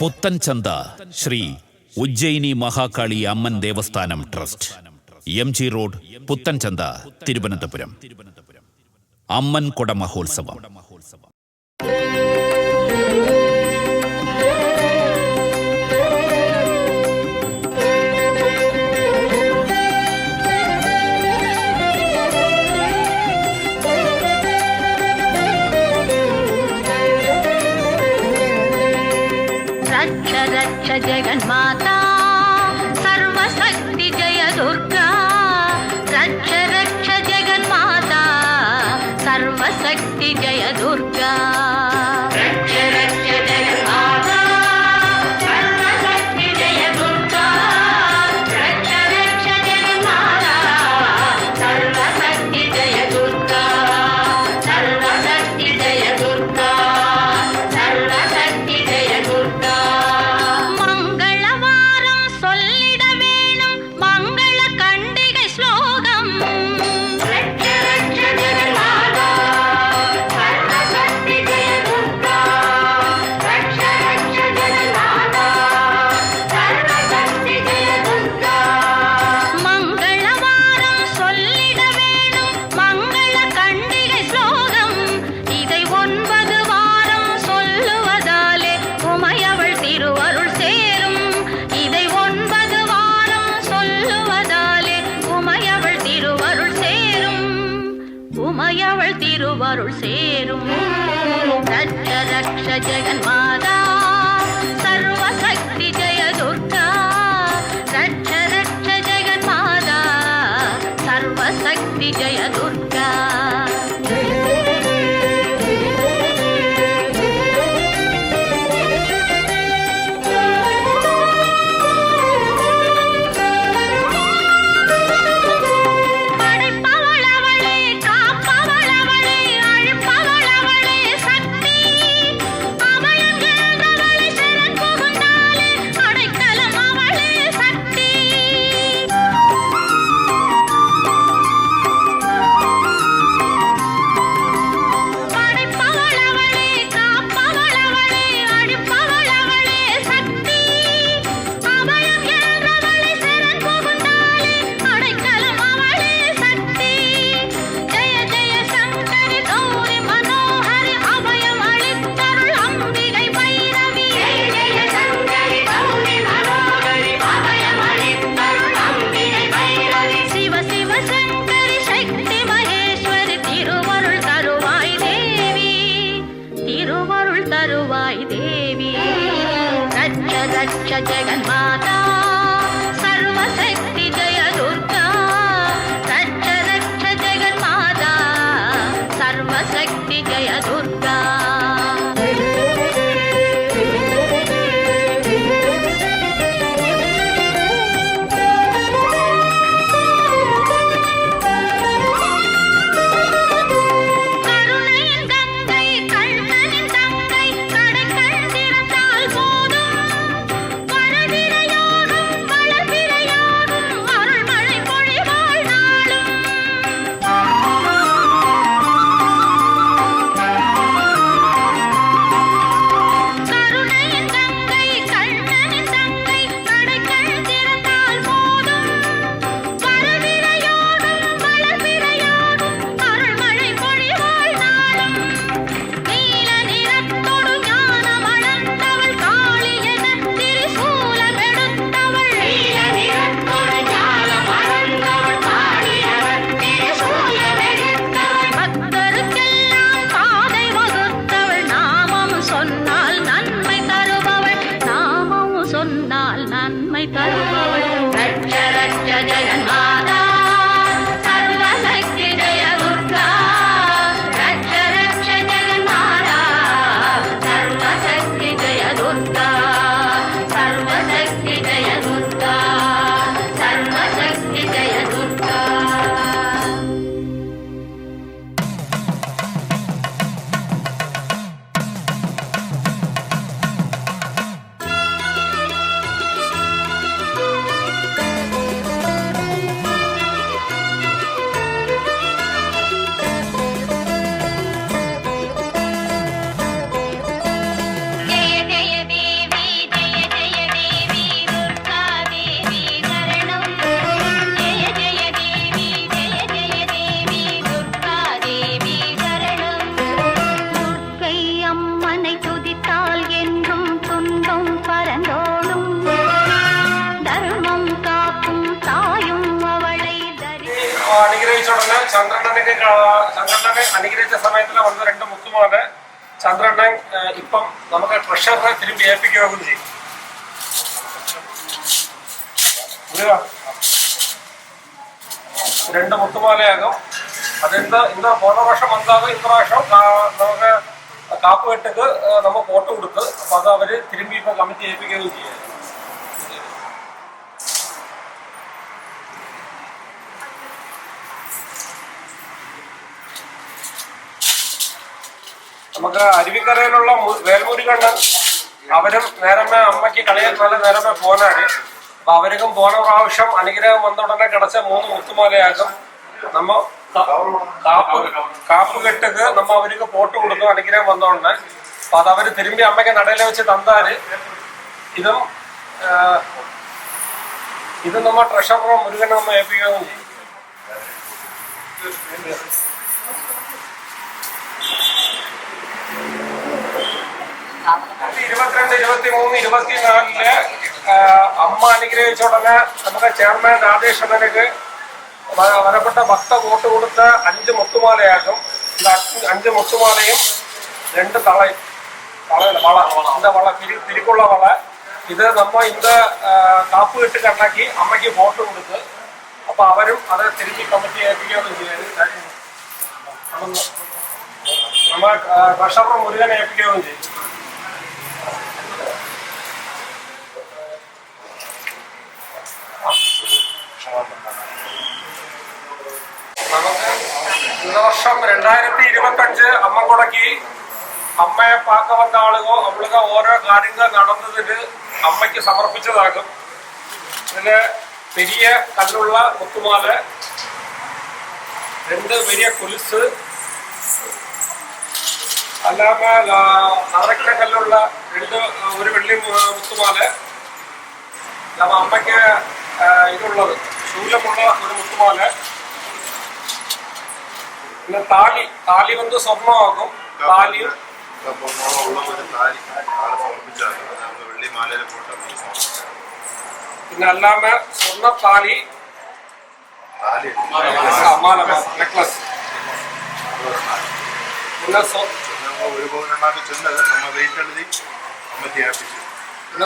Puthenchantha Sree Ujjayini Mahakali Amman Devasthanam trust, MG road, Puthenchantha, Thiruvananthapuram. Amman കൊട മഹോത്സവം. जगन्माता सर्वशक्ति जय दुर्गा, रक्ष रक्ष जगन्माता सर्वशक्ति जय दुर्गा, रक्ष रक्ष जगन्माता सर्वशक्ति जय दुर्गा, रक्ष रक्ष जगन्माता सर्वशक्ति जय दुर्गा, सर्वशक्ति जय दुर्गा, सर्वशक्ति जय दुर्गा. உமையவள் திருவருள் சேரும். ரட்ச ரக்ஷ ஜெகன்மாதா சர்வசக்தி ஜெய துர்கா, ரட்ச ரக்ஷ ஜெகன்மாதா சர்வசக்தி ஜெய துர்கா. रक्ष जगन्माता सर्वशक्ति जय दुर्गा, रक्ष रक्ष जगन्माता सर्वशक्ति जय दुर्गा. रक्ष रक्ष जगन्माता सर्वशक्ति जय दुर्गा, रक्ष रक्ष जगन्माता सर्वशक्ति जय दुर्गा, सर्वशक्ति जय दुर्गा, सर्वशक्ति जय दुर्गा. ചന്ദ്രണ്ണനെ അനുഗ്രഹിച്ച സമയത്തിൽ വന്ന 2 മുത്തുമാല ചന്ദ്രണ്ണൻ ഇപ്പം നമുക്ക് ട്രഷറിനെ തിരുമ്പി ഏൽപ്പിക്കുകയും ചെയ്യും. 2 മുത്തുമാലയാകും. ഇന്ന് പോണ വർഷം വന്നാകും. ഇപ്രാവശ്യം നമുക്ക് കാപ്പുകെട്ടക്ക് നമ്മൾ ഫോട്ടോ കൊടുത്ത് അപ്പൊ അത് അവര് തിരുമ്പി ഇപ്പൊ കമ്മിറ്റി ഏൽപ്പിക്കുകയും ചെയ്യും. നമുക്ക് അരുവിക്കരയിലുള്ള വേൽമുരുകണ്ണൻ അവരും നേരമേ അമ്മയ്ക്ക് കളിയാൻ നല്ല നേരമേ പോനാണ്. അപ്പൊ അവർക്കും പോണ പ്രാവശ്യം അനുഗ്രഹം വന്ന ഉടനെ കിടച്ച 3 മുത്തുമാലയാകും. നമ്മ കാപ്പ് കെട്ടക്ക് നമ്മ അവർക്ക് ഫോട്ടോ കൊടുക്കും അനുഗ്രഹം വന്നോണ്ട്. അപ്പൊ അത് അവര് തിരുമ്പി അമ്മയ്ക്ക് നടയിലെ വെച്ച് തന്നാല് ഇതും നമ്മ ട്രഷറർ മുരുകനെ നമ്മ ഏൽപ്പിക്കുകയും ചെയ്യും. 22, 23, 24 അമ്മ അനുഗ്രഹിച്ച ഉടനെ നമ്മുടെ ചെയർമാൻ രാജേഷ് അണ്ണനക്ക് വരപ്പെട്ട ഭക്ത വോട്ട് കൊടുത്ത 5 മുത്തുമാലയാക്കും. 5 മുത്തുമാലയും 2 വള തിരിക്കുള്ള വള. ഇത് നമ്മ ഇന്ന് കാപ്പ് കെട്ട് കണ്ടാക്കി അമ്മയ്ക്ക് വോട്ട് കൊടുത്ത് അപ്പൊ അവരും അത് തിരിച്ച് കമ്മിറ്റി ഏൽപ്പിക്കുകയും ചെയ്യും. നമ്മ ട്രഷറർ മുരുകനെ ഏൽപ്പിക്കുകയും ചെയ്യും. നമുക്ക് ഈ വർഷം 2025 അമ്മക്കുടക്ക് അമ്മയെ പാക്ക വന്ന ആളുകൾ അവൾക്ക് ഓരോ കാര്യങ്ങൾ നടന്നതിന് അമ്മയ്ക്ക് സമർപ്പിച്ചതാകും. ഇതില് പെരിയ കല്ലുള്ള മുത്തുമാല, 2 വലിയ കുലുസ്, അല്ലാമ അറക്ക കല്ലുള്ള 1 വെള്ളി മുത്തുമാല, അമ്മയ്ക്ക് ഇതുള്ളത് ശൂലമുള്ള 1 മുത്തുമാല, പിന്നെ താലി വന്ന് സ്വർണ്ണമാകും. താലിയും പിന്നെ അല്ലാമ സ്വർണ്ണ താലി, നെക്ലസ്, പിന്നെ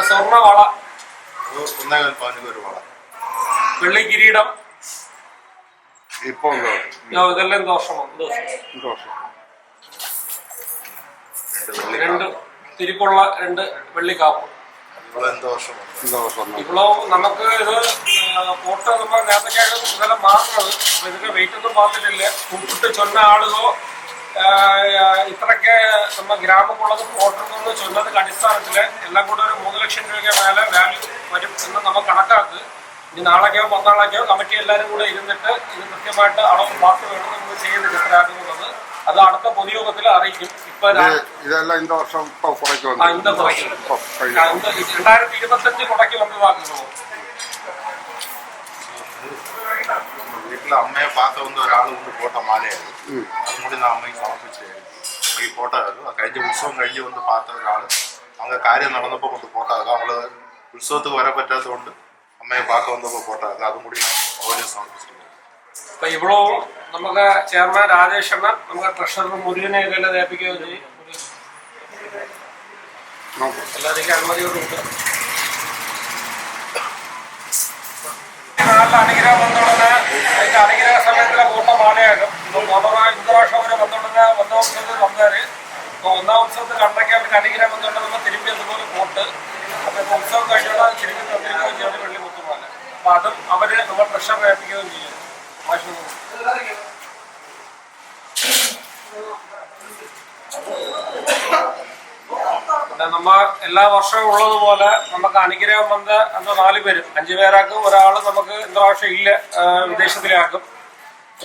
സ്വർണ്ണ വള, വെള്ളി കിരീടം. ഇതെല്ലാം ദോഷമോ 2 തിരിക്കുള്ള 2 വെള്ളിക്കാപ്പ്. ഇவ்வளோ നമുക്ക് ഇത് ഫോട്ടോ നമ്മൾ നേരത്തേക്കാണ് ഇതെല്ലാം മാറുന്നത്. അപ്പൊ ഇതൊക്കെ വെയിറ്റ് ഒന്നും பார்த்துട്ടില്ല. കൂപ്പിട്ട് ചൊന്ന ആളുകളോ ഇത്രയൊക്കെ നമ്മ ഗ്രാമമുള്ളത് ഫോട്ടോന്ന് ചൊന്നതിന്റെ അടിസ്ഥാനത്തില് എല്ലാം കൂടെ ഒരു 3 ലക്ഷം രൂപയ്ക്ക് മേലെ വാല്യൂ വരും എന്ന് നമ്മൾ കണക്കാക്ക്. ഇനി നാളേക്കോ മറ്റന്നാളേക്കോ കമ്മിറ്റി എല്ലാവരും കൂടെ ഇരുന്നിട്ട് ഇത് കൃത്യമായിട്ട് അളവ് ബാക്കി വേണം നമ്മൾ ചെയ്യുന്നത് എത്രയാകുന്നുള്ളത് അത് അടുത്ത പൊതുയോഗത്തിൽ അറിയിക്കും. ഇപ്പൊ ഇതെല്ലാം ഇന്ന വർഷം 2025 മുടക്കി വന്നതാക്കുന്നു. വീട്ടിലെ അമ്മയെ പാത്ത വന്ന ഒരാൾ കൊണ്ട് പോട്ട മാലയായിരുന്നു. അതും കൂടി അമ്മയ്ക്ക് സമർപ്പിച്ചായിരുന്നു. അമ്മയ്ക്ക് ഫോട്ടോ ആയിരുന്നു. കഴിഞ്ഞ ഉത്സവം കഴിഞ്ഞ് കൊണ്ട് പാത്ത ഒരാൾ அவங்க കാര്യം നടന്നപ്പോൾ കൊണ്ട് ഫോട്ടോ ആക്കുക. നമ്മള് ഉത്സവത്തിന് വരാൻ പറ്റാത്തതുകൊണ്ട് അമ്മയെ പാക്ക വന്നപ്പോൾ ഫോട്ടോ ആക്കുക. അതും കൂടി ഓരോ സമർപ്പിച്ചിട്ടുണ്ട്. അപ്പൊ ഇവളോ നമുക്ക് ചെയർമാൻ രാജേഷ് അണ്ണ നമുക്ക് ട്രഷറർ മുരുകനെ ഇതെല്ലാം ഏൽപ്പിക്കുകയും ചെയ്യും. എല്ലാവരും അനുമതിയോടുണ്ട്. നാട്ടിൽ അനുഗ്രഹം വന്നോടനെ അതിന്റെ അനുഗ്രഹ സമയത്തിലെ കൂട്ട മാലയാകും. ഇപ്പൊ ഇന്ന വർഷം വരെ വന്നോടനെ 1ാം ഉത്സവത്തിൽ വന്നേര്. ഇപ്പൊ 1ാം ഉത്സവത്തിൽ കണ്ടൊക്കെ അവർക്ക് അനുഗ്രഹം വന്നോണ്ട് നമ്മൾ തിരുമ്പി അതുപോലെ പോട്ട്. അപ്പൊ ഇപ്പൊ ഉത്സവം കഴിഞ്ഞോടെ തിരുമ്പി തന്നിരിക്കുകയും ചെയ്യും വെള്ളി മുത്തുമാല. അപ്പൊ അതും അവര് നമ്മൾ ട്രഷറർ ഏൽപ്പിക്കുകയും ചെയ്യും. നമ്മ എല്ലാ വർഷവും ഉള്ളതുപോലെ നമുക്ക് അനുഗ്രഹം വന്ന 4 പേര് 5 പേരാക്കും. ഒരാൾ നമുക്ക് ഇന്ന പ്രാവശ്യം ഇല്ല, വിദേശത്തിലാക്കും.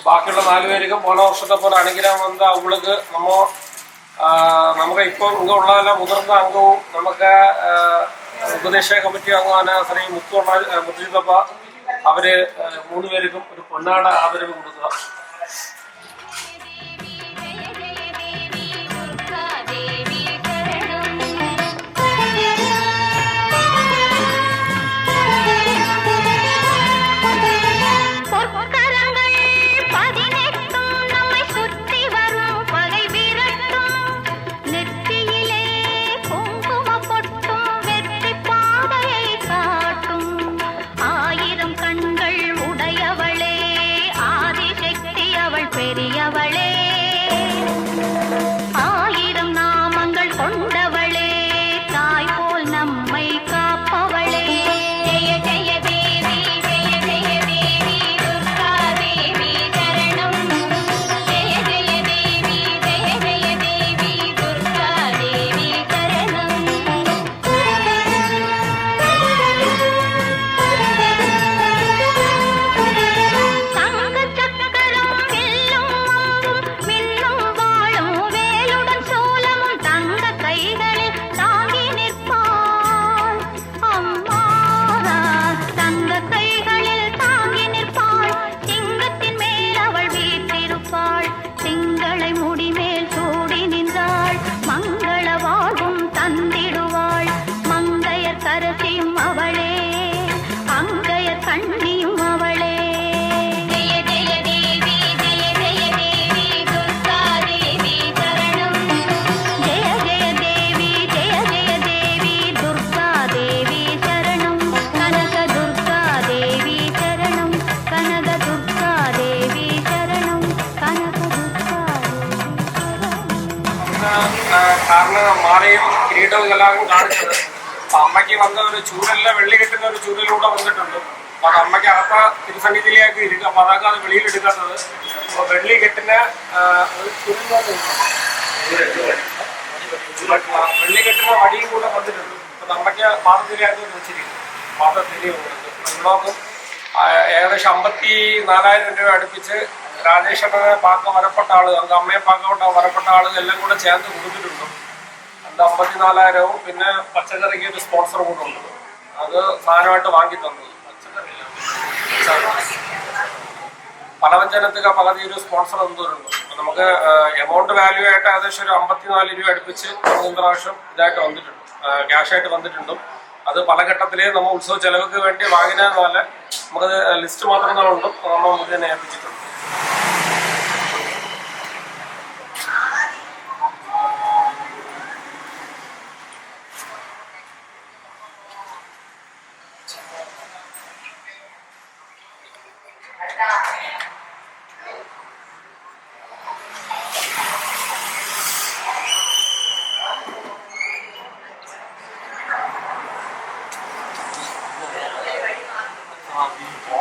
ബാക്കിയുള്ള 4 പേർക്കും പോണ വർഷത്തെ പോലെ അനുഗ്രഹം വന്ന അവൾക്ക് നമുക്ക് ഇപ്പോൾ ഇങ്ങ ഉള്ള മുതിർന്ന അംഗവും നമുക്ക് ഉപദേശ കമ്മിറ്റി അംഗമാണ് ശ്രീ മുത്തുജിത്തപ്പ. അവര് 3 പേർക്കും ഒരു പൊന്നാട ആദരവ് കൊടുക്കുക. പൊற்കരങ്ങൾ 18 அரசியும் அவளே அங்கைய கண்ணியும் அவளே ஜெய ஜெய தேவி ஜெய ஜெய தேவி துர்கா தேவி சரணம் ஜெய ஜெய தேவி ஜெய ஜெய தேவி துர்கா தேவி சரணம் கனக துர்கா தேவி சரணம் கனக துர்கா தேவி சரணம் கனக துர்கா കാരണം മാലയും കിരീടവും എല്ലാം കാണിച്ചത്. അപ്പൊ അമ്മയ്ക്ക് വന്ന ഒരു ചൂരലിലെ വെള്ളി കെട്ടുന്ന ഒരു ചൂരലൂടെ വന്നിട്ടുണ്ട്. അപ്പൊ അത് അമ്മയ്ക്ക് അകത്ത തിരുസന്നിധിയിലേക്ക് ഇരിക്കും. അപ്പൊ അതൊക്കെ അത് വെളിയിൽ എടുക്കാത്തത്. അപ്പൊ വെള്ളി കെട്ടിന് വെള്ളി കെട്ടിന് വടിയും കൂടെ വന്നിട്ടുണ്ട്. അപ്പൊ അമ്മയ്ക്ക് പാദത്തിലായിരുന്നു വെച്ചിരിക്കുന്നത്. പാദത്തിരി ബ്ലോക്കും ഏകദേശം 54,000 രൂപ അടുപ്പിച്ച് രാജേശ്വരനെ പാക്ക വരപ്പെട്ട ആള്, അന്ന് അമ്മയെ പാക്ക വരപ്പെട്ട ആള് എല്ലാം കൂടെ ചേർത്ത് കൊടുത്തിട്ടുണ്ട്. അത് 54,000 പിന്നെ പച്ചക്കറിക്ക് ഒരു സ്പോൺസർ കൂടെ ഉണ്ട്. അത് സാധനമായിട്ട് വാങ്ങി തന്നത്. പലവ്യഞ്ജനത്തിന് പകുതി ഒരു സ്പോൺസർ എന്തോരുണ്ട്. നമുക്ക് എമൗണ്ട് വാല്യൂ ആയിട്ട് ഏകദേശം ഒരു 54 രൂപ അടുപ്പിച്ച് മൂന്ന് പ്രാവശ്യം ഇതായിട്ട് വന്നിട്ടുണ്ട്, ക്യാഷായിട്ട് വന്നിട്ടുണ്ട്. അത് പല ഘട്ടത്തിലേ നമ്മൾ ഉത്സവ ചെലവുക്ക് വേണ്ടി വാങ്ങിനാൽ പോലെ നമുക്കത് ലിസ്റ്റ് മാത്രങ്ങളുണ്ട്. നമ്മൾ നമുക്ക് തന്നെ ഏൽപ്പിച്ചിട്ടുണ്ട്.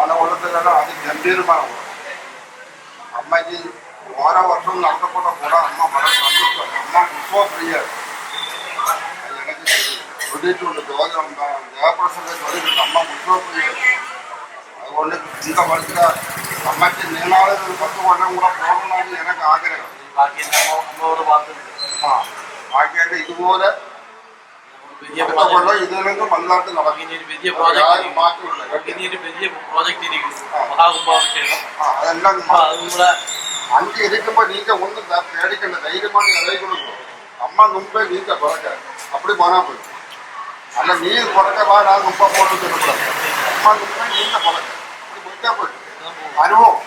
ഓണകൊള്ളത്തിലാണ് അതിഗംഭീരമാണ്. അമ്മയ്ക്ക് ഓരോ വർഷവും നടത്തപ്പെട്ട കൂടെ അമ്മ വളരെ സന്തോഷമാണ്. അമ്മ ഉത്സവപ്രിയാണ്. എനിക്ക് ചൊല്ലിയിട്ടുണ്ട്, ജയപ്രസംഗം ചൊല്ലിയിട്ടുണ്ട്. അമ്മ ഉത്സവപ്രിയാണ്. അതുകൊണ്ട് இந்த വർഷ അമ്മയ്ക്ക് നീളാതെ ഒരു 10 കൊല്ലം കൂടെ പോകണമെന്ന് എനിക്ക് ആഗ്രഹം. ബാക്കിയൊക്കെ ഇതുപോലെ കൊല്ലം ഇതിൽ നിന്ന് വലുതായിട്ട് നടക്കും. അതെല്ലാം 5 ഇരിക്കുമ്പോ നീക്ക ഒന്നും പേടിക്കണ്ട, ധൈര്യമായിട്ട് ഇറങ്ങിക്കൊടുക്കും. അമ്മ മുമ്പേ നീക്ക പുറക്ക അപ്പടി പോനാ പോയി. അല്ല നീ പുറക്ക പാടാ മുമ്പ പോട്ട് അമ്മ മുമ്പേ നീക്ക പുറക്ക അപ്പടി പോയിട്ടാ പോയി. അനുഭവം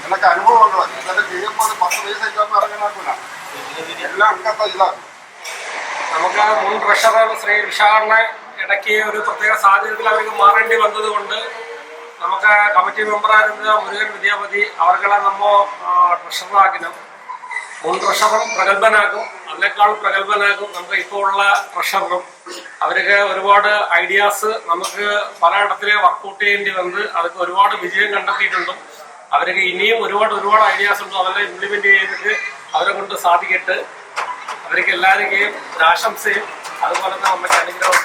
എനിക്ക് അനുഭവമുള്ള ഇതൊക്കെ ചെയ്യുമ്പോൾ 10 വയസ്സായിട്ടൊന്നും ഇറങ്ങാനാക്കില്ല. എല്ലാം അങ്ങനത്തെ ഇതാണ്. നമുക്ക് മുൻ ട്രഷറർ ശ്രീ വിശാലിനെ ഇടയ്ക്ക് ഒരു പ്രത്യേക സാഹചര്യത്തിൽ അവർക്ക് മാറേണ്ടി വന്നത് കൊണ്ട് നമുക്ക് കമ്മിറ്റി മെമ്പറായിരുന്ന മുരുകൻ വിദ്യാപതി അവർകളെ നമ്മൾ ട്രഷറാക്കണം. മുൻ ട്രഷറും പ്രഗത്ഭനാക്കും, അതിനേക്കാൾ പ്രഗത്ഭനാക്കും നമുക്ക് ഇപ്പോൾ ഉള്ള ട്രഷറും. അവർക്ക് ഒരുപാട് ഐഡിയാസ് നമുക്ക് പലയിടത്തിലെ വർക്കൗട്ട് ചെയ്യേണ്ടി വന്ന് അതൊക്കെ ഒരുപാട് വിജയം കണ്ടെത്തിയിട്ടുണ്ട്. അവർക്ക് ഇനിയും ഒരുപാട് ഐഡിയാസ് ഉണ്ട്. അതെല്ലാം ഇംപ്ലിമെന്റ് ചെയ്തിട്ട് അവരെ കൊണ്ട് സാധിക്കട്ടെ. അവർക്ക് എല്ലാവരുടെയും ആശംസയും അതുപോലെ തന്നെ അമ്മയ്ക്ക് അനുഗ്രഹം.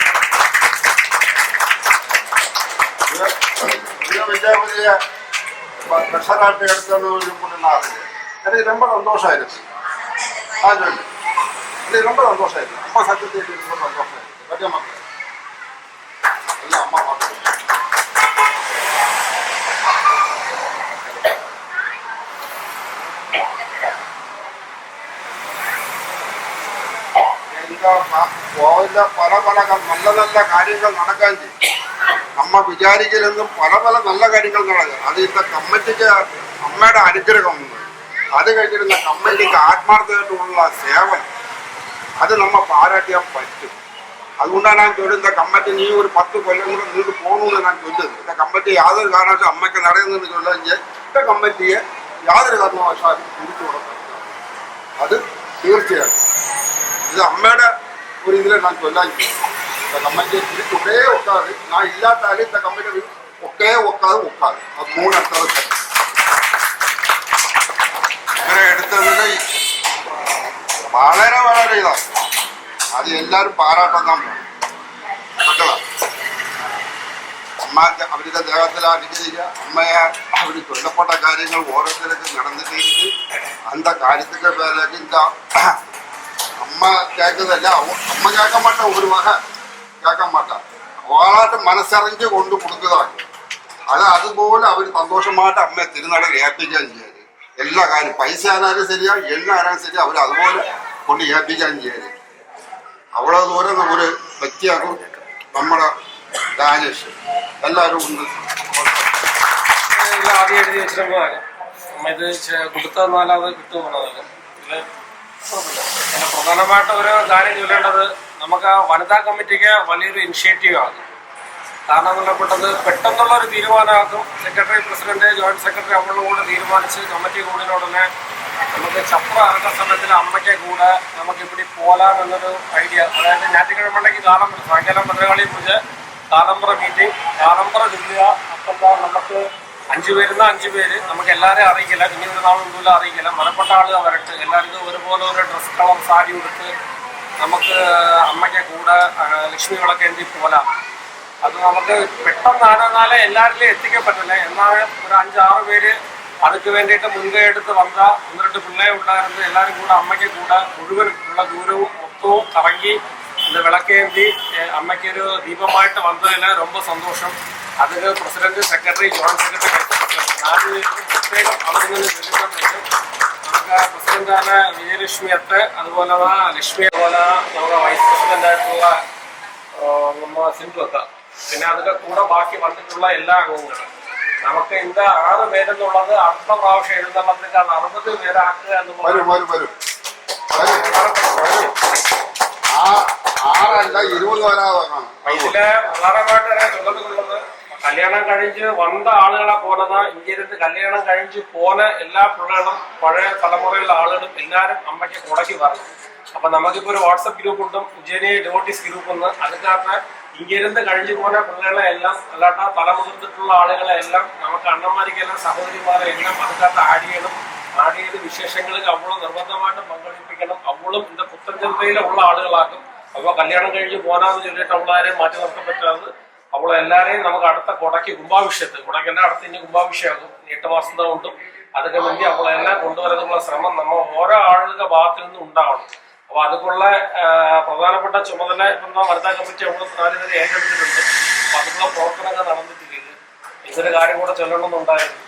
വിജയപതിയെ ട്രഷറായിട്ട് എടുത്തത് കൂട്ടുന്നാറില്ല. എനിക്ക് ரொம்ப സന്തോഷമായിരുന്നു. എനിക്ക് ரொம்ப സന്തോഷമായിരുന്നു. അമ്മ സത്യത്തിൽ ரொம்ப സന്തോഷമായിരുന്നു. വലിയ മക്കൾ അല്ല അമ്മ മക്കൾ. കോവിലിന്റെ പല നല്ല കാര്യങ്ങൾ നടക്കാൻ ചെയ്യും. അമ്മ വിചാരിക്കലെന്നും പല നല്ല കാര്യങ്ങൾ നടക്കുക. അത് ഇന്ന കമ്മിറ്റിക്ക് അമ്മയുടെ അനുഗ്രഹം. അത് കഴിഞ്ഞിരുന്ന കമ്മിറ്റിക്ക് ആത്മാർത്ഥമായിട്ടുള്ള സേവനം അത് നമ്മ പാരാട്ടിയാൻ പറ്റും. അതുകൊണ്ടാണ് ഞാൻ ചൊല്ലുന്ന കമ്മിറ്റി നീ ഒരു 10 കൊല്ലം കൂടെ നീണ്ടു പോകണമെന്ന് ഞാൻ ചൊല്ലുന്നത്. ഇന്ന കമ്മിറ്റി യാതൊരു കാരണവശാലും അമ്മയ്ക്ക് നടയുന്നെന്ന് ചൊല്ലുകയും ഇന്ന കമ്മിറ്റിയെ യാതൊരു കാരണവശാലും തിരിച്ചു കൊടുക്കാം. അത് തീർച്ചയായും ഇത് അമ്മയുടെ ഒരു ഇതിൽ ഞാൻ ചൊല്ലാൻ കമ്മിറ്റി തിരിച്ചൊരേ ഒക്കാതെ ഞാൻ ഇല്ലാത്താലും ഇന്ന കമ്മിറ്റി ഒക്കേ ഒക്കാതെ അത് 3 അടുത്തത് ഇങ്ങനെ എടുത്തതിൽ വളരെ ഇതാണ്. അത് എല്ലാവരും പാരാട്ടെന്നാണ് മക്കളാ. അമ്മ അവരുടെ ദേഹത്തിൽ അനുകരിക്കുക. അമ്മയെ അവർ ചൊല്ലപ്പെട്ട കാര്യങ്ങൾ ഓരോരുത്തർക്ക് നടന്നിട്ട് അന്ത കാര്യത്തിന്റെ പേരിലേക്ക് இந்த അമ്മ കേൾക്കുന്നതല്ല. അമ്മ കേൾക്കാൻ മാട്ട ഒരു വക കേൾക്കാൻ മാട്ട ഓളായിട്ട് മനസ്സറിഞ്ഞ് കൊണ്ട് കൊടുക്കുന്നതാണ്. അതുപോലെ അവർ സന്തോഷമായിട്ട് അമ്മയെ തിരുനടയിൽ ഏൽപ്പിക്കാൻ ചെയ്യരുത്. എല്ലാ കാര്യം പൈസ ആനാലും ശരിയാ എന്നാലും ശരി അവർ അതുപോലെ കൊണ്ട് ഏൽപ്പിക്കാൻ ചെയ്യരുത്. അവളെ ദൂരം ഒരു വ്യക്തിയാക്കും നമ്മുടെ രാജേഷ് എല്ലാവരും ഉണ്ട്. ഇത് ആദ്യം എഴുതി വെച്ചിട്ടുള്ളതാണ്. നമ്മ ഇത് കൊടുത്തതെന്നാലത് കിട്ടുമെന്നതാണ്. ഇതിൽ പിന്നെ പ്രധാനമായിട്ട് ഒരു കാര്യം ചൊല്ലേണ്ടത് നമുക്ക് ആ വനിതാ കമ്മിറ്റിക്ക് വലിയൊരു ഇനിഷ്യേറ്റീവാണ്. കാരണം എന്നുള്ളപ്പെട്ടത് പെട്ടെന്നുള്ള ഒരു തീരുമാനമാക്കും. സെക്രട്ടറി, പ്രസിഡന്റ്, ജോയിന്റ് സെക്രട്ടറി അവരുടെ കൂടെ തീരുമാനിച്ച് കമ്മിറ്റി കൂടിനുടനെ നമുക്ക് ചപ്ര ഇറക്കുന്ന സമയത്തിൽ അമ്മയ്ക്ക് കൂടെ നമുക്ക് ഇവിടെ പോലാമെന്നൊരു ഐഡിയ. അതായത് ഞാറ്റിക്കിഴമണ്ടയ്ക്ക് കാലമ്പറ സായങ്കാലം ഭദ്രകാളിയെ കുറിച്ച് കാലമ്പറ മീറ്റിംഗ്, കാലമ്പറ ചൊല്ലുക. അപ്പം നമുക്ക് 5 പേരുന്ന 5 പേര് നമുക്ക് എല്ലാവരെയും അറിയിക്കില്ല. ഇനി ഒരു നാളൊന്നുമില്ല അറിയിക്കില്ല. മലപ്പെട്ട ആളുകൾ വരട്ടെ, എല്ലാവർക്കും ഒരുപോലെ ഒരു ഡ്രസ് കളർ സാരി കൊടുത്ത് നമുക്ക് അമ്മയ്ക്ക് കൂടെ ലക്ഷ്മി വിളക്കേണ്ടി പോലാം. അത് നമുക്ക് പെട്ടെന്നാണെന്നാലേ എല്ലാവരിലും എത്തിക്കാൻ പറ്റില്ല. എന്നാലും ഒരു 5-6 പേര് അതിക്ക് വേണ്ടിയിട്ട് മുൻകൈ എടുത്ത് വന്ന 1-2 പിള്ളേർ ഉണ്ടായിരുന്നു. എല്ലാവരും കൂടെ അമ്മയ്ക്ക് കൂടെ മുഴുവൻ ഉള്ള ദൂരവും മൊത്തവും കറങ്ങി ഇത് വിളക്കേന്തി അമ്മയ്ക്കൊരു ദീപമായിട്ട് വന്നതിൽ ரொம்ப സന്തോഷം. അതിന് പ്രസിഡന്റ്, സെക്രട്ടറി, ജോയിന്റ് സെക്രട്ടറി 4 പേർക്കും പ്രത്യേകം അവിടെ നിന്ന് ചൊല്ലിക്കാൻ പറ്റും. നമുക്ക് പ്രസിഡന്റാണ് വിജയലക്ഷ്മി അത്ത്, അതുപോലെ ലക്ഷ്മി, അതുപോലെ നമ്മുടെ വൈസ് പ്രസിഡന്റായിട്ടുള്ള നമ്മ സിന്ധു അത്ത, പിന്നെ അതിന്റെ കൂടെ ബാക്കി വന്നിട്ടുള്ള എല്ലാ അംഗങ്ങളും. നമുക്ക് ഇന്ന് 6 പേരെന്നുള്ളത് അടുത്ത പ്രാവശ്യം എഴുന്നള്ളത്തേക്കാണ് 60 പേരാക്കുക എന്നുള്ളത്. ഇതില് പ്രധാനമായിട്ട് ചൊല്ലുന്നത് കല്യാണം കഴിഞ്ഞ് വന്ന ആളുകളെ പോലതാ ഇന്ത്യയിലിട്ട് കല്യാണം കഴിച്ച് പോന്ന എല്ലാ പിള്ളേരും പഴയ തലമുറയിലുള്ള ആളുകളും എല്ലാവരും അമ്മയ്ക്ക് കുടക്കി പറഞ്ഞു. അപ്പൊ നമുക്കിപ്പോ ഒരു വാട്സപ്പ് ഗ്രൂപ്പ് ഉണ്ട്, ഉജ്ജയിനി നോട്ടീസ് ഗ്രൂപ്പ് ഉണ്ട്. അതിനകത്ത് ഇന്ത്യയിലിருந்து കഴിഞ്ഞു പോകുന്ന പിള്ളേരെ എല്ലാം അല്ലാണ്ട് തലമുതിർന്നിട്ടുള്ള ആളുകളെ എല്ലാം നമുക്ക് അണ്ണന്മാർക്കെല്ലാം സഹോദരിമാരെ എല്ലാം അതിനകത്ത് ആഡ് ചെയ്ത് വിശേഷങ്ങളിൽ അവളും നിർബന്ധമായിട്ടും പങ്കെടുപ്പിക്കണം. അവളും ഇന്ന് പുത്തൻചന്തയിലുള്ള ആളുകളാക്കും. അപ്പൊ കല്യാണം കഴിഞ്ഞ് പോനാന്ന് ചൊല്ലിയിട്ട് അവളാരെയും മാറ്റി നിർത്താൻ പറ്റാതെ അവളെല്ലാരെയും നമുക്ക് അടുത്ത കൊടയ്ക്ക് കുംഭാഭിഷേകത്ത് കൊടയ്ക്കെല്ലാം അടുത്ത് ഇനി കുംഭാഭിഷേകം 8 മാസം കൊണ്ടും അതൊക്കെ വേണ്ടി അവളെല്ലാം കൊണ്ടുവരാനുള്ള ശ്രമം നമ്മൾ ഓരോ ആളുകളുടെ ഭാഗത്തിൽ നിന്നും ഉണ്ടാവണം. അപ്പൊ അതുക്കുള്ള പ്രധാനപ്പെട്ട ചുമതല ഇപ്പം വനിതാ കമ്മിറ്റി നമ്മൾ 4 പേര് ഏറ്റെടുത്തിട്ടുണ്ട്. അപ്പൊ അതിനുള്ള പ്രവർത്തനങ്ങൾ നടന്നിട്ടില്ല. ഇതൊരു കാര്യം കൂടെ ചൊല്ലണമെന്നുണ്ടായിരുന്നു.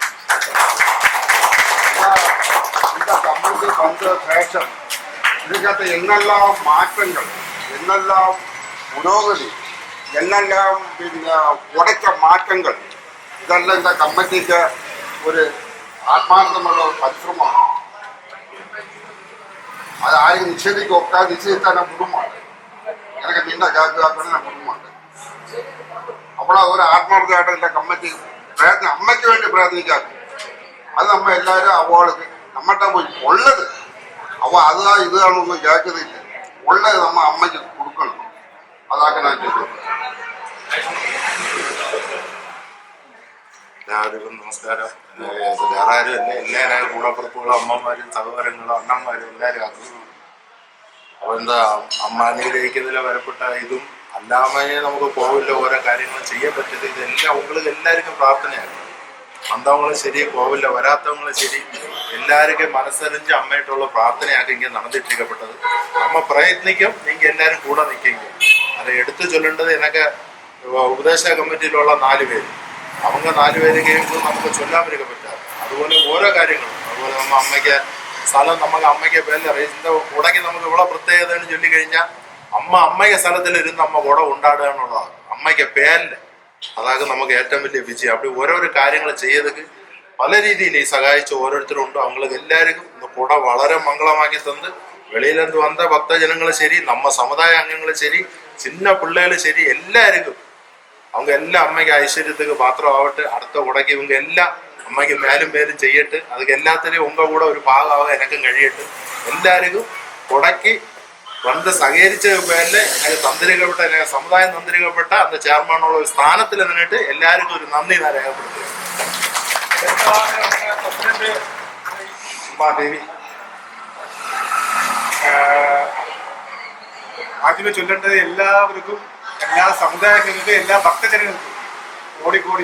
ഇതിനകത്ത് എന്നെല്ലാം മാറ്റങ്ങൾ, എന്നെല്ലാം പുരോഗതി, എന്നെല്ലാം പിന്നെ ഉടച്ച മാറ്റങ്ങൾ, ഇതെല്ലാം இந்த കമ്മിറ്റിക്ക് ഒരു ആത്മാർത്ഥമുള്ള പരിശ്രമമാണ്. അത് ആരും നിഷേധിക്കൊക്കെ നിശ്ചയിച്ചാൽ കുടുംബമാണ്. എനിക്ക് നിന്റെ കേൾക്കുന്ന കുടുംബമുണ്ട്. അവിടെ ഒരു ആത്മാർത്ഥമായിട്ട് എൻ്റെ കമ്മിറ്റി അമ്മയ്ക്ക് വേണ്ടി പ്രയത്നിക്കാൻ അത് നമ്മ എല്ലാവരും അവൾക്ക് നമ്മട്ടെ പോയി ഉള്ളത് അവ അതാ ഇതാണെന്ന് കേൾക്കുന്നില്ല. ഉള്ളത് നമ്മ അമ്മയ്ക്ക് കൊടുക്കണം. അതാക്കെ ഞാൻ ചെയ്തു. എല്ലാവർക്കും നമസ്കാരം. വേറെ ആരും അല്ല, എല്ലാവരും കൂടപ്പുറപ്പുകളും അമ്മമാരും സഹോദരങ്ങളും അണ്ണന്മാരും എല്ലാവരും ആക്കുന്നു. അപ്പൊ എന്താ അമ്മ അനുഗ്രഹിക്കുന്നതിൽ വരപ്പെട്ട ഇതും അല്ലാമയെ നമുക്ക് പോവില്ല, ഓരോ കാര്യങ്ങളും ചെയ്യാൻ പറ്റിയത് ഇതെല്ലാം உங்களுக்கு എല്ലാവർക്കും പ്രാർത്ഥനയാണ്. വന്നവങ്ങളും ശരി, പോവില്ല വരാത്തവങ്ങളും ശരി, എല്ലാവർക്കും മനസ്സറിഞ്ഞ് അമ്മയായിട്ടുള്ള പ്രാർത്ഥനയാക്കി ഇങ്ങനെ നടന്നിട്ടിരിക്കപ്പെട്ടത്. നമ്മ പ്രയത്നിക്കും, നിങ്ങൾ എല്ലാവരും കൂടെ നിൽക്കെങ്കിൽ. അത് എടുത്തു ചൊല്ലേണ്ടത് എനിക്ക് ഉപദേശ കമ്മിറ്റിയിലുള്ള 4 പേര്, அவங்க 4 പേര് കഴിയുമ്പോൾ നമുക്ക് ചൊല്ലാൻ വരിക പറ്റാതെ. അതുപോലെ ഓരോ കാര്യങ്ങളും, അതുപോലെ നമ്മ അമ്മയ്ക്ക് സ്ഥലം നമുക്ക് അമ്മയ്ക്ക് പേരിൽ ഇതിന്റെ കുടയ്ക്ക് നമുക്ക് ഇവിടെ പ്രത്യേകത എന്ന് ചൊല്ലിക്കഴിഞ്ഞാൽ അമ്മയ്ക്ക് സ്ഥലത്തിലിരുന്ന് അമ്മ കുട ഉണ്ടാടുക എന്നുള്ളതാണ് അമ്മയ്ക്ക് പേരില്. അതാകും നമുക്ക് ഏറ്റവും വലിയ വിജയം. அப்படி ഓരോരോ കാര്യങ്ങൾ ചെയ്തത് പല രീതിയിൽ ഈ സഹായിച്ച ഓരോരുത്തരും ഉണ്ട്. അവங்களுக்கு എല്ലാവർക്കും இந்த കുട വളരെ മംഗളമാക്കി തന്ന് വെളിയിലെന്ത് വന്ന ഭക്തജനങ്ങളും ശരി, നമ്മ സമുദായ അംഗങ്ങളും ശരി, சின்ன பிள்ளைகளும் ശരി, എല്ലാവർക്കും அவங்க எல்லாம் அம்மைக்கு ஐஸ்வர்யத்துக்கு பாத்திரம் ஆகட்டு. அடுத்த உடைக்கு இவங்க எல்லாம் அம்மைக்கு மேலும் மேலும் செய்யட்டு. அதுக்கு எல்லாத்துலேயும் உங்க கூட ஒரு பாகாக எனக்கும் കഴിയட்டு. എല്ലാവർക്കും ഉടക്കി വന്ന് സഹകരിച്ച പേരിൽ എനിക്ക് തന്ത്രികപ്പെട്ട, എനിക്ക് സമുദായം തന്ത്രികപ്പെട്ട അന്ന് ചെയർമാനുള്ള ഒരു സ്ഥാനത്തിൽ നിന്നിട്ട് എല്ലാവർക്കും ഒരു നന്ദി ഞാൻ രേഖപ്പെടുത്തുക. ദേവി ആദ്യമേ ചൊല്ലേണ്ടത് എല്ലാവർക്കും, എല്ലാ സമുദായങ്ങൾക്കും, എല്ലാ ഭക്തജനങ്ങൾക്കും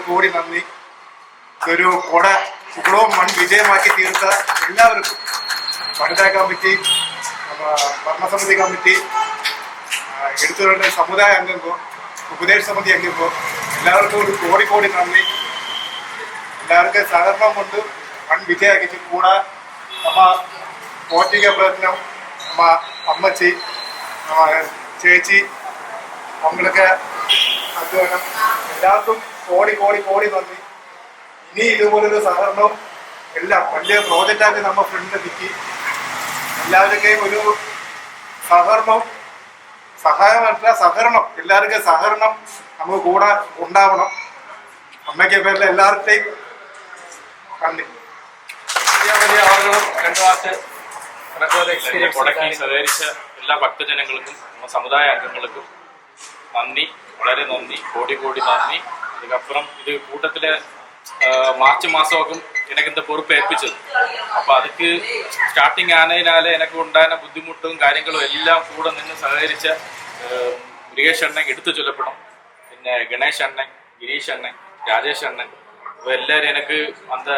കോടി നന്ദി. ഇതൊരു കൊട ഇപ്പോഴും വൻ വിജയമാക്കി തീർത്ത എല്ലാവർക്കും, വനിതാ കമ്മിറ്റി, ഭരണസമിതി കമ്മിറ്റി, എടുത്തുകൊണ്ട് സമുദായ അംഗങ്ങൾക്കോ ഉപദേശ സമിതി അംഗങ്ങൾക്കോ എല്ലാവർക്കും ഒരു കോടി നന്ദി. എല്ലാവർക്കും സഹകരണം കൊണ്ട് വൻ വിജയമാക്കി. കൂടെ നമ്മ പോറ്റിക പ്രയത്നം, നമ്മ അമ്മച്ചി, ചേച്ചി, அவங்களுக்கு വേണം. എല്ലാവർക്കും കോടി കോടി കോടി നന്ദി. ഇനി ഇതുപോലൊരു സഹകരണവും എല്ലാം വലിയ പ്രോജക്റ്റാക്കി നമ്മൾ ഫ്രണ്ടിൽ നിൽക്കി എല്ലാവരുടെയും ഒരു സഹകരണവും സഹായമല്ല സഹകരണം, എല്ലാവർക്കും സഹകരണം നമുക്ക് കൂടെ ഉണ്ടാവണം. അമ്മയ്ക്ക് പേരിൽ എല്ലാവരുടെയും നന്ദി. വലിയ ആളുകളും രണ്ടു വാക്ക് കൊടക്കി സഹകരിച്ച എല്ലാ ഭക്തജനങ്ങൾക്കും നമ്മുടെ സമുദായ അംഗങ്ങൾക്കും നന്ദി, വളരെ നന്ദി, കോടി കോടി നന്ദി. இதுக்கப்புறம் இது கூட்டத்தில் மார்ச் மாதம் எனக்கு இந்த பொறுப்பை ஏற்பிச்சது. அப்போ அதுக்கு ஸ்டார்டிங் ஆனதினால எனக்கு உண்டான புத்திமுட்டும் കാര്യങ്ങളും എല്ലാം കൂടെ നിന്ന് സഹകരിച്ച മുരുകേഷ് അണ്ണൻ എടുത്തു ചൊല്ലപ്പെടും. പിന്നെ ഗണേഷ് അണ്ണൻ, ഗിരീഷ് അണ്ണൻ, രാജേഷ് അണ്ണൻ, അപ്പോൾ എല്ലാവരും എനിക്ക് அந்த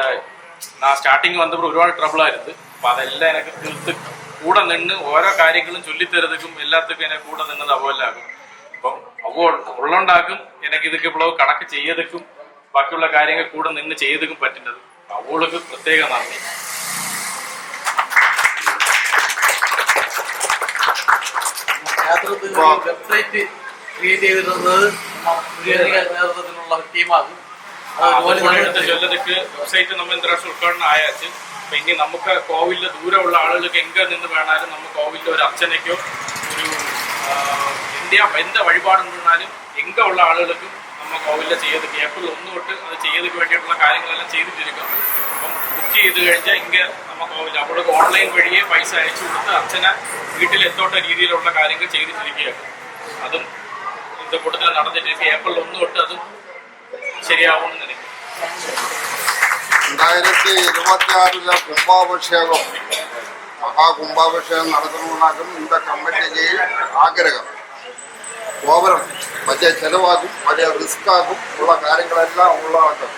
நான் ஸ்டார்டிங் வந்தപ്പോൾ ഒരുപാട് ട്രബിളായിരുന്നു. അപ്പോൾ അതെല്ലാം എനിക്ക് തീർത്ത് കൂടെ നിന്ന് ഓരോ കാര്യങ്ങളും ചൊല്ലിത്തരതുക്കും എല്ലാத்துக்கும் എന്നെ കൂടെ നിന്നത് അവലാകും. അപ്പം അവ ഉള്ളണ്ടാക്കും എനിക്ക് ഇതൊക്കെ ഇപ്പോൾ കണക്ക് ചെയ്യതുക്കും ബാക്കിയുള്ള കാര്യങ്ങൾ കൂടെ നിന്ന് ചെയ്തതും പറ്റുന്നത്. അവൾക്ക് പ്രത്യേക നന്ദി. വെബ്സൈറ്റ് ക്രിയേറ്റ് ചെയ്തിരുന്നത് നേതൃത്വത്തിലുള്ള ടീമാകും. ചൊല്ലതുക്ക് വെബ്സൈറ്റ് നമ്മൾ ഇന്തരാഷ്ട്ര ഉദ്ഘാടനം ആയാച്ച്. അപ്പൊ ഇനി നമുക്ക് കോവിലില് ദൂരമുള്ള ആളുകൾക്ക് എങ്ക നിന്ന് വേണാലും നമ്മൾ കോവിലിൽ ഒരു അർച്ചനയ്ക്കോ ഒരു എന്ത് വഴിപാടുണ്ടെന്നാലും എങ്ക ഉള്ള ആളുകൾക്കും നമ്മൾ കോവിലിൽ ചെയ്ത് ഏപ്രിൽ 1 തൊട്ട് അത് ചെയ്തതിന് വേണ്ടിയിട്ടുള്ള കാര്യങ്ങളെല്ലാം ചെയ്തിട്ടിരിക്കും. അപ്പം ബുക്ക് ചെയ്ത് കഴിഞ്ഞാൽ ഇങ്ങ നമ്മൾ കോവിൽ അവൾക്ക് ഓൺലൈൻ വഴിയെ പൈസ അയച്ചു കൊടുത്ത് അർച്ചന വീട്ടിലെത്തോട്ട രീതിയിലുള്ള കാര്യങ്ങൾ ചെയ്തിട്ടിരിക്കുകയാണ്. അതും ഇത് കൂട്ടത്തിൽ നടന്നിട്ടിരിക്കും. ഏപ്രിൽ 1 തൊട്ട് അതും ശരിയാവുമെന്ന് നിனைக்கிறேன். 2026 കുംഭാഭിഷേകം മഹാകുംഭാഭിഷേകം നടത്തണമെന്നാകും இந்த കമ്മിറ്റിക്ക് ആഗ്രഹം. ഗോപുരം വലിയ ചെലവാകും, വലിയ റിസ്ക് ആകും, ഉള്ള കാര്യങ്ങളെല്ലാം ഉള്ളതാക്കും.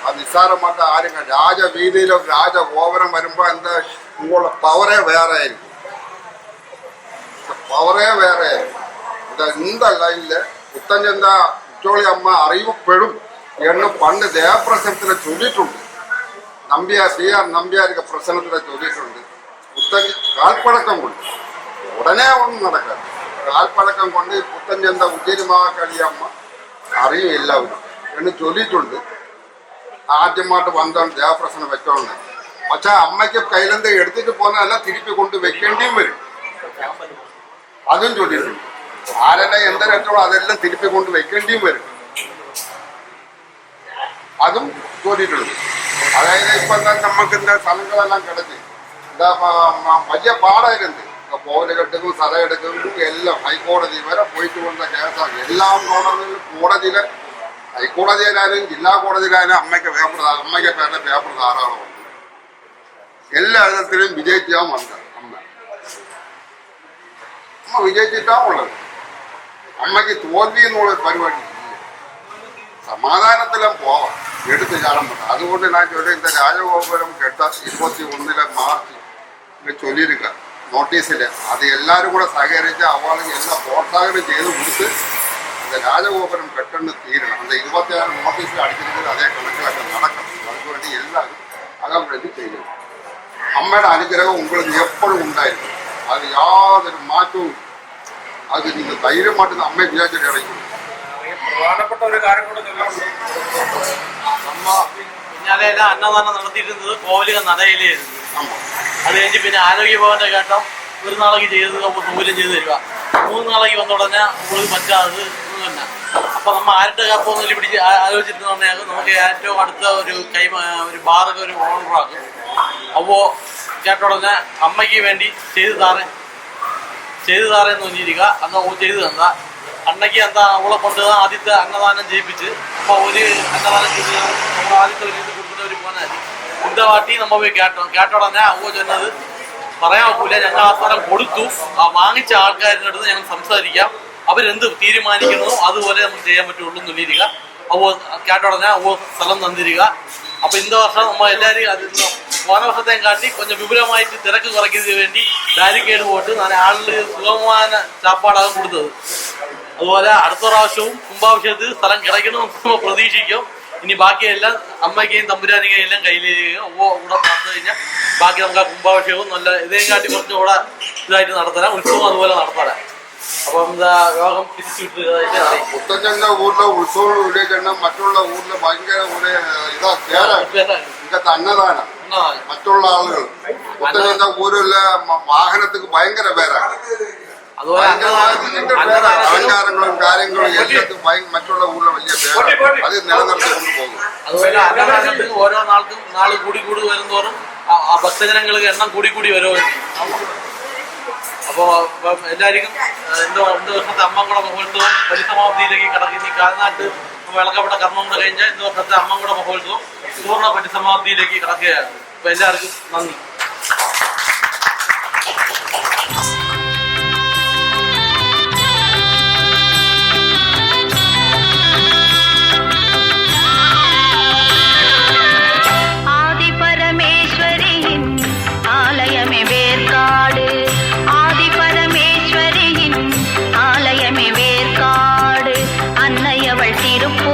അത് നിസ്സാരമായിട്ട് ആരും രാജവീതിയിലോ രാജഗോപുരം വരുമ്പോൾ എന്താ നിങ്ങളുടെ പവറേ വേറെ ആയിരിക്കും. പവറേ വേറെ ആയിരിക്കും. இந்த ലൈനില് പുത്തഞ്ചന്ത ഉച്ചോളി അമ്മ അറിയപ്പെടും എന്ന് പണ്ട് ദേവപ്രസനത്തിൽ ചൊല്ലിയിട്ടുണ്ട്. CR നമ്പ്യാർക്ക് പ്രസനത്തിൽ ചൊല്ലിയിട്ടുണ്ട്. പുത്തഞ്ച് കാൽപ്പഴക്കം കൊണ്ട് ഉടനെ ഒന്നും നടക്കാറ്. കാൽപ്പഴക്കം കൊണ്ട് പുത്തഞ്ചന്ത ഉജ്ജയിനി മഹാകാളി അമ്മ അറിയും എല്ലാവരും എന്ന് ചൊല്ലിയിട്ടുണ്ട്. ആദ്യമായിട്ട് വന്നാണ് ദേവപ്രസനം വെച്ചോണ്ട്. പക്ഷെ അമ്മയ്ക്ക് കയ്യിലെന്ത് എടുത്തിട്ട് പോകാനല്ല തിരിച്ചു കൊണ്ട് വെക്കേണ്ടിയും വരും. അതും ചൊല്ലിയിട്ടുണ്ട്. ആരെല്ലാം എന്തെങ്കിലും അതെല്ലാം തിരുപ്പി കൊണ്ട് വെക്കേണ്ടിയും വരും. അതും ചോദിച്ചിട്ടുണ്ട്. അതായത് ഇപ്പൊ എന്താ നമുക്ക് എന്താ സ്ഥലങ്ങളെല്ലാം കിടച്ച് എന്താ വലിയ പാടായിരുന്നു. പോല് കെട്ടുന്നു, സ്ഥലം എടുക്കുന്നു, എല്ലാം ഹൈക്കോടതി വരെ പോയിട്ട് കൊണ്ട കേസാണ്. എല്ലാം കോടതിയിലെ ഹൈക്കോടതിയിലായാലും ജില്ലാ കോടതിയിലായാലും അമ്മയ്ക്ക് പേരുടെ പേപ്പർ ധാരാളം ഉണ്ട്. എല്ലാ വിധത്തിലും വിജയിച്ചാൽ വന്നത് അമ്മ വിജയിച്ചിട്ടാ ഉള്ളത്. അമ്മയ്ക്ക് തോൽവി എന്നുള്ളൊരു പരിപാടി സമാധാനത്തിലും പോവാം, എടുത്ത് ചാടാൻ പറ്റും. അതുകൊണ്ട് ഞാൻ ചൊല്ലിയ രാജഗോപുരം കെട്ട 21 മാർച്ച് ചൊല്ലിയിരിക്കുക നോട്ടീസിൽ. അത് എല്ലാവരും കൂടെ സഹകരിച്ച് അവർക്ക് എല്ലാം പ്രോത്സാഹനം ചെയ്ത് കൊടുത്ത് അത് രാജഗോപുരം കെട്ടെന്ന് തീരണം. അത് 26 നോട്ടീസിൽ അടിച്ചിരിക്കുന്നത് അതേ കണക്കിലൊക്കെ നടക്കണം. അതിന് വേണ്ടി എല്ലാവരും അകം വേണ്ടി ചെയ്തു. അമ്മയുടെ അനുഗ്രഹം உங்களுக்கு എപ്പോഴും ഉണ്ടായിരുന്നു. അത് യാതൊരു മാറ്റവും. അത് നിങ്ങൾ ധൈര്യമായിട്ട് അമ്മയെ വിചാരിച്ചിട്ട് ഇറങ്ങി. പ്രധാനപ്പെട്ട ഒരു കാര്യം കൂടെ നമ്മ പിന്നാലെ അന്നദാനം നടത്തിയിരുന്നത് കോവിലുക നടയിലായിരുന്നു. അത് കഴിഞ്ഞ് പിന്നെ ആരോഗ്യഭവന്റെ ഘട്ടം ഒരു നാളേക്ക് ചെയ്ത് സൗകര്യം ചെയ്ത് തരിക. 3 നാളേക്ക് വന്ന ഉടനെ നമുക്ക് പറ്റാതെ തന്നെ. അപ്പൊ നമ്മ ആരുടെ കപ്പൊന്നിൽ പിടിച്ച് ആലോചിച്ചിട്ട് പറഞ്ഞാൽ നമുക്ക് ഏറ്റവും അടുത്ത ഒരു ബാറൊക്കെ ഒരു ഓണറാക്കും. അപ്പോ കേട്ട ഉടനെ അമ്മയ്ക്ക് വേണ്ടി ചെയ്തു താറേന്ന് തോന്നിയിരിക്കുക. അന്ന് ചെയ്തു തന്ന അണ്ണയ്ക്ക് എന്താ അവളെ കൊണ്ട് ആദ്യത്തെ അന്നദാനം ചെയ്യിപ്പിച്ച് അപ്പൊ ഒരു അന്നദാനം ചെയ്ത് നമ്മൾ ആദ്യത്തെ ഒരു ഇത് കൊടുക്കുന്ന ഒരു പോനായി കുന്തവാട്ടി നമ്മ പോയി കേട്ട ഉടനെ അവ ചെന്നത് പറയാൻ ഒക്കില്ല. ഞങ്ങൾ ആ സ്ഥലം കൊടുത്തു. ആ വാങ്ങിച്ച ആൾക്കാരുടെ അടുത്ത് ഞങ്ങൾ സംസാരിക്കാം, അവരെന്ത് തീരുമാനിക്കുന്നോ അതുപോലെ നമുക്ക് ചെയ്യാൻ പറ്റുള്ളൂ എന്നിരിക്കുക. അവ കേട്ട ഉടനെ അവ സ്ഥലം തന്നിരിക്കുക. അപ്പൊ இந்த വർഷം നമ്മൾ എല്ലാവരും അത് പോന വർഷത്തെയും കാട്ടി கொஞ்சம் വിപുലമായിട്ട് തിരക്ക് കുറയ്ക്കുന്നതിന് വേണ്ടി ബാരിക്കേഡ് പോയിട്ട് ആളില് സുഗമമായ ചാപ്പാടാകും കൊടുത്തത്. അതുപോലെ അടുത്ത പ്രാവശ്യവും കുംഭാഭിഷേകത്തിൽ സ്ഥലം കിടക്കണമെന്ന് പ്രതീക്ഷിക്കും. ഇനി ബാക്കിയെല്ലാം അമ്മയ്ക്കെയും തമ്പുരാനിക്കെയും എല്ലാം കയ്യിലേക്ക് കൂടെ നടന്നു കഴിഞ്ഞാൽ ബാക്കി നമുക്ക് ആ കുംഭാഭിഷേകവും നല്ല ഇതേയും കാട്ടി കുറച്ചും കൂടെ ഇതായിട്ട് നടത്തരാം. ഉത്സവം അതുപോലെ നടത്തരാം. അപ്പം എന്താ യോഗം തിരിച്ചുവിട്ടതായിട്ട് അറിയാം. പുത്തഞ്ചന്റെ ഊരിലെ ഉത്സവം വിളിക്കുന്ന മറ്റുള്ള ഊരില് ഭയങ്കര ഒരു ഇതാ ഇങ്ങനത്തെ അന്നദാനം മറ്റുള്ള ആളുകൾ പുത്തഞ്ചന്റെ ഊരിലെ വാഹനത്തിന് ഭയങ്കര പേരാണ്. അതുപോലെ അലങ്കാരങ്ങളും കാര്യങ്ങളും എല്ലാത്തും മറ്റുള്ള ഊരിലെ വലിയ പേരാണ്. അത് നിലനിർത്തി കൊണ്ടുപോകും. അതുപോലെ അന്നദാനത്തിന് ഓരോ നാൾ കൂടി വരുന്നതോറും ആ ഭക്തജനങ്ങൾക്ക് എണ്ണം കൂടി വരുമോ. അപ്പോൾ എല്ലാവർക്കും എന്തോ 2 വർഷത്തെ അമ്മൻകുട മഹോത്സവം പരിസമാപ്തിയിലേക്ക് കടക്കി. കാൽനാട്ട് വിളക്കപ്പെട്ട കർമ്മം കൊണ്ട് കഴിഞ്ഞാൽ 2 വർഷത്തെ അമ്മൻകുട മഹോത്സവം പൂർണ്ണ പരിസമാപ്തിയിലേക്ക് കടക്കുകയാണ്. അപ്പോൾ എല്ലാവർക്കും നന്ദി. திருப்ப